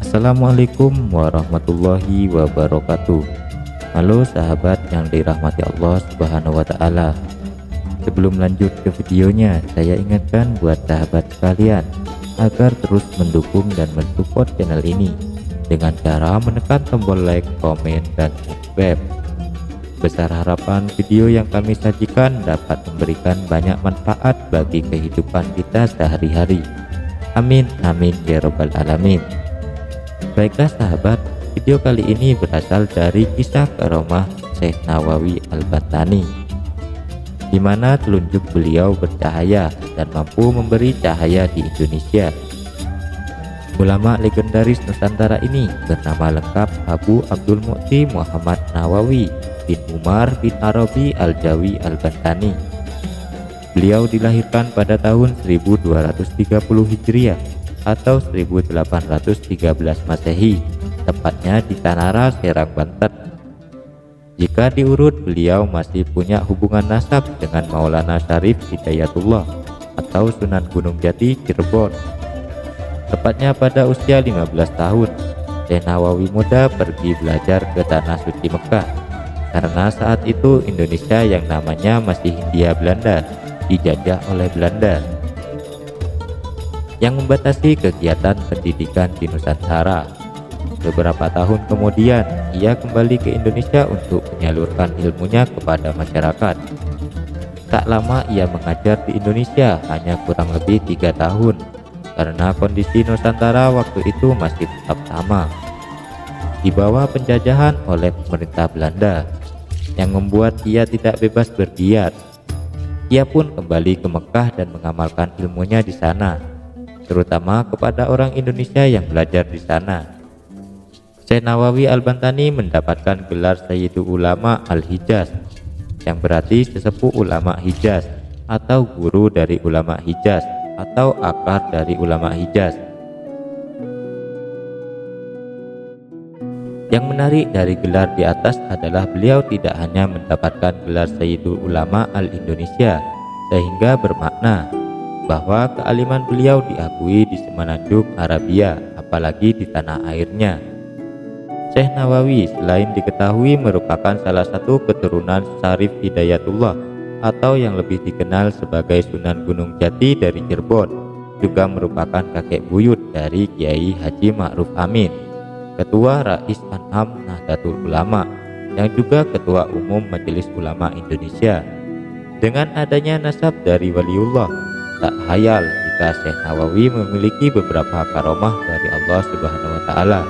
Assalamualaikum warahmatullahi wabarakatuh. Halo sahabat yang dirahmati Allah Subhanahu wa Ta'ala. Sebelum lanjut ke videonya, saya ingatkan buat sahabat sekalian agar terus mendukung dan mensupport channel ini dengan cara menekan tombol like, komen, dan subscribe. Besar harapan video yang kami sajikan dapat memberikan banyak manfaat bagi kehidupan kita sehari-hari. Amin amin ya robbal alamin. Baiklah sahabat, video kali ini berasal dari kisah karomah Syekh Nawawi Al-Bantani, di mana telunjuk beliau bercahaya dan mampu memberi cahaya di Indonesia. Ulama legendaris Nusantara ini bernama lengkap Abu Abdul Mu'ti Muhammad Nawawi bin Umar bin Arabi Al-Jawi Al-Bantani. Beliau dilahirkan pada tahun 1230 Hijriah atau 1813 Masehi, tepatnya di Tanara, Serang, Banten. Jika diurut, beliau masih punya hubungan nasab dengan Maulana Syarif Hidayatullah atau Sunan Gunung Jati, Cirebon. Tepatnya pada usia 15 tahun, Syekh Nawawi muda pergi belajar ke Tanah Suci Mekah, karena saat itu Indonesia yang namanya masih Hindia Belanda dijajah oleh Belanda, yang membatasi kegiatan pendidikan di Nusantara. Beberapa tahun kemudian, ia kembali ke Indonesia untuk menyalurkan ilmunya kepada masyarakat. Tak lama ia mengajar di Indonesia, hanya kurang lebih 3 tahun, karena kondisi Nusantara waktu itu masih tetap sama, di bawah penjajahan oleh pemerintah Belanda, yang membuat ia tidak bebas bergiat. Ia pun kembali ke Mekah dan mengamalkan ilmunya di sana, terutama kepada orang Indonesia yang belajar di sana. Syekh Nawawi Al-Bantani mendapatkan gelar Sayyidul Ulama Al-Hijaz, yang berarti sesepuh ulama Hijaz atau guru dari ulama Hijaz atau akar dari ulama Hijaz. Yang menarik dari gelar di atas adalah beliau tidak hanya mendapatkan gelar Sayyidul Ulama Al-Indonesia, sehingga bermakna bahwa kealiman beliau diakui di semenanjung Arabia, apalagi di tanah airnya. Syekh Nawawi selain diketahui merupakan salah satu keturunan Syarif Hidayatullah atau yang lebih dikenal sebagai Sunan Gunung Jati dari Cirebon, juga merupakan kakek buyut dari Kiai Haji Ma'ruf Amin, Ketua Rais An'am Nahdlatul Ulama, yang juga Ketua Umum Majelis Ulama Indonesia. Dengan adanya nasab dari waliullah, tak hayal jika Syekh Nawawi memiliki beberapa karomah dari Allah Subhanahu wa Ta'ala.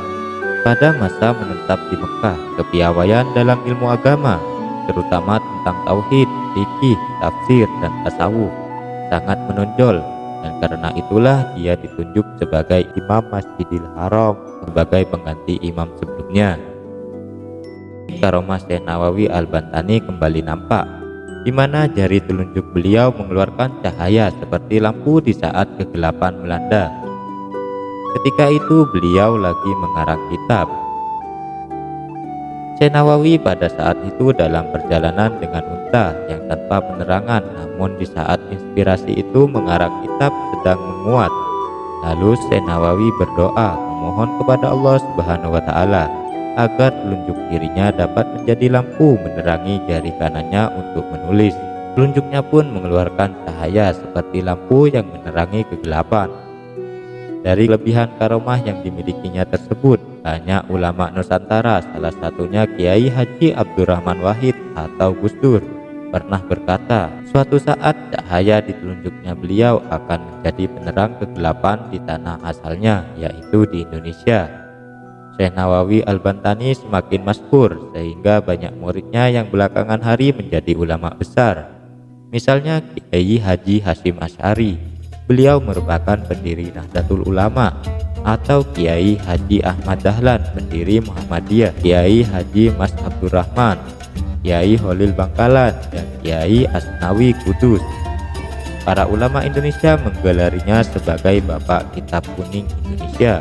Pada masa menetap di Mekah, kepiawaian dalam ilmu agama, terutama tentang tauhid, fikih, tafsir, dan tasawuf, sangat menonjol, dan karena itulah dia ditunjuk sebagai Imam Masjidil Haram sebagai pengganti imam sebelumnya. Karomah Syekh Nawawi Al-Bantani kembali nampak, di mana jari telunjuk beliau mengeluarkan cahaya seperti lampu di saat kegelapan melanda. Ketika itu beliau lagi mengarang kitab. Syekh Nawawi pada saat itu dalam perjalanan dengan unta yang tanpa penerangan, namun di saat inspirasi itu mengarang kitab sedang menguat. Lalu Syekh Nawawi berdoa memohon kepada Allah Subhanahu wa Ta'ala agar telunjuk kirinya dapat menjadi lampu menerangi jari kanannya untuk menulis. Telunjuknya pun mengeluarkan cahaya seperti lampu yang menerangi kegelapan. Dari kelebihan karomah yang dimilikinya tersebut, banyak ulama Nusantara, salah satunya Kiai Haji Abdurrahman Wahid atau Gus Dur, pernah berkata, suatu saat cahaya di telunjuknya beliau akan menjadi penerang kegelapan di tanah asalnya, yaitu di Indonesia. Syekh Nawawi Al-Bantani semakin masyhur sehingga banyak muridnya yang belakangan hari menjadi ulama besar. Misalnya Kiai Haji Hasyim Asy'ari, beliau merupakan pendiri Nahdlatul Ulama, atau Kiai Haji Ahmad Dahlan, pendiri Muhammadiyah, Kiai Haji Mas Abdurrahman, Kiai Holil Bangkalan, dan Kiai Asnawi Kudus. Para ulama Indonesia menggelarinya sebagai Bapak Kitab Kuning Indonesia.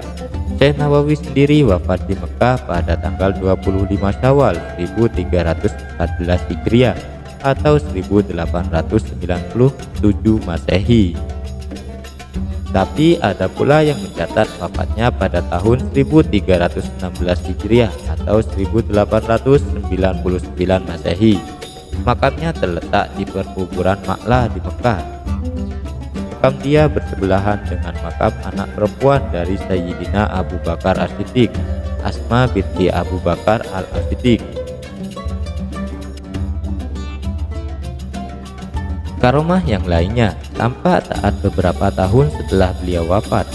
Syekh Nawawi sendiri wafat di Mekah pada tanggal 25 Syawal 1314 Hijriah atau 1897 Masehi. Tapi ada pula yang mencatat wafatnya pada tahun 1316 Hijriah atau 1899 Masehi. Makamnya terletak di perkuburan Ma'la di Mekah. Makam dia bersebelahan dengan makam anak perempuan dari Sayyidina Abu Bakar As-Siddiq, Asma binti Abu Bakar Al-As-Siddiq. Karomah yang lainnya tampak saat beberapa tahun setelah beliau wafat.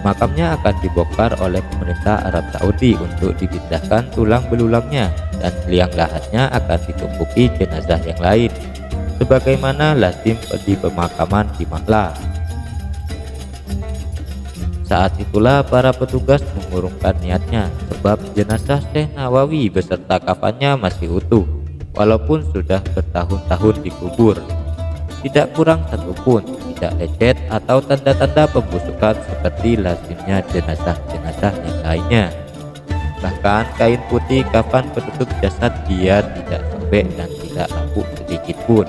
Makamnya akan dibongkar oleh pemerintah Arab Saudi untuk dipindahkan tulang belulangnya, dan liang lahatnya akan ditumpuki jenazah yang lain, sebagaimana lazim di pemakaman di Ma'la. Saat itulah para petugas mengurungkan niatnya, sebab jenazah Syekh Nawawi beserta kafannya masih utuh, walaupun sudah bertahun-tahun dikubur. Tidak kurang satupun, tidak lecet atau tanda-tanda pembusukan seperti lazimnya jenazah-jenazah yang lainnya. Bahkan kain putih kafan penutup jasad dia tidak sobek dan tidak rapuh sedikit pun.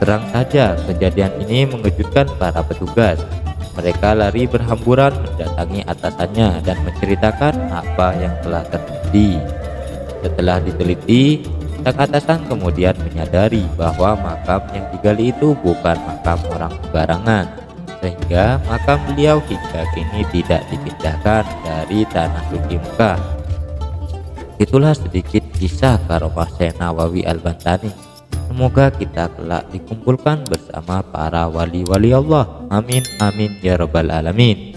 Terang saja kejadian ini mengejutkan para petugas. Mereka lari berhamburan mendatangi atasannya dan menceritakan apa yang telah terjadi. Setelah diteliti, sang atasan kemudian menyadari bahwa makam yang digali itu bukan makam orang sembarangan, sehingga makam beliau hingga kini tidak dipindahkan dari tanah suci Mekah. Itulah sedikit kisah karomah Syekh Nawawi Al-Bantani. Semoga kita kelak dikumpulkan bersama para wali-wali Allah. Amin amin ya rabbal alamin.